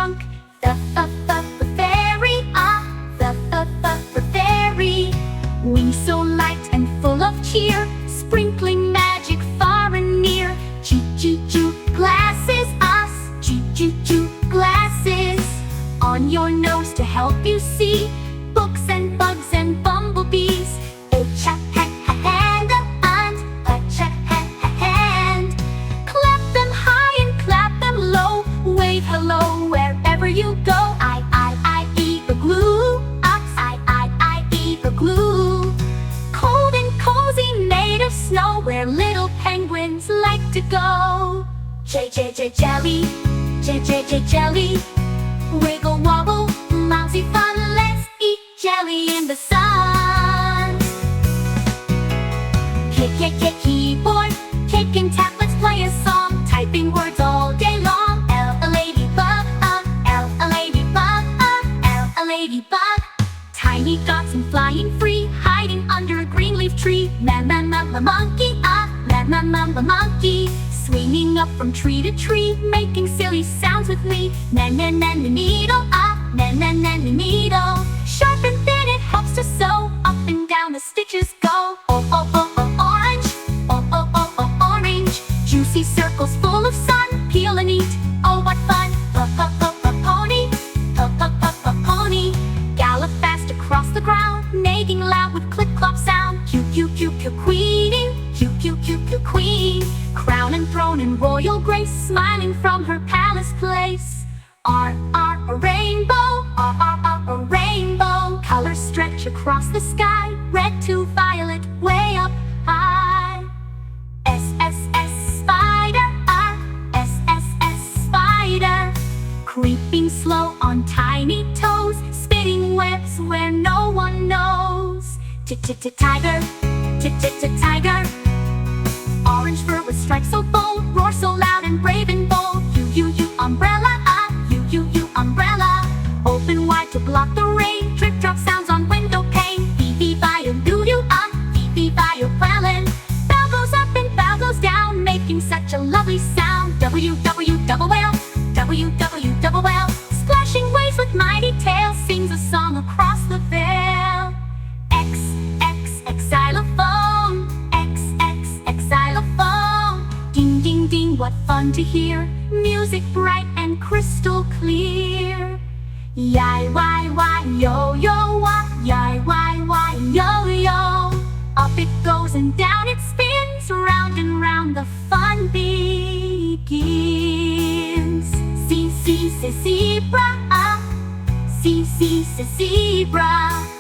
trunk. The fairy, the fairy. Wings so light and full of cheer, sprinkling magic far and near. Choo-choo-choo, glasses us, choo-choo-choo, glasses. On your nose to help you see books and bugs and bumblebees. Hand and hand. Clap them high and clap them low. Wave hello wherever you go. I eat the glue. I eat the glue. Cold and cozy made of snow, where little penguins like to go. Jelly, jelly. Wiggle wobble, mousy fun, let's eat jelly in the sun. Kick, keyboard, kick and tap, let's play a song. Typing words all day long. A ladybug, a ladybug, a ladybug. Tiny dots and flying free, hiding under a green leaf tree. Monkey, monkey. Swinging up from tree to tree, making silly sounds with me. Needle, needle. Sharp and thin, it helps to sew. Up and down the stitches go. Orange, orange. Juicy circles full of sun, peel and eat. Oh, what fun! Pony, pony. Gallop fast across the ground, neighing loud with clip-clop sound. Queen, queen. Crown and throne in royal grace, smiling from her palace place. A rainbow, a rainbow. Colors stretch across the sky, red to violet, way up high. Spider, spider. Creeping slow on tiny toes, spinning webs where no one knows. Tiger, tiger. Orange fur with stripes so bold, roar so loud and brave and bold. You, umbrella, you, umbrella. Open wide to block the rain, drip drop sounds on window pane. Beep, bio, doo-doo, beep, bio, quellen. Bow goes up and bow goes down, making such a lovely sound. Double whale, double whale. Splashing waves with mighty tail, sings a song across the veil. Xylophone, xylophone. Ding, ding, ding, what fun to hear. Music bright and crystal clear. Yai, why, yo, wah. Yai, why, yo. Up it goes and down it spins. Round and round the fun begins. See, zebra. See, zebra.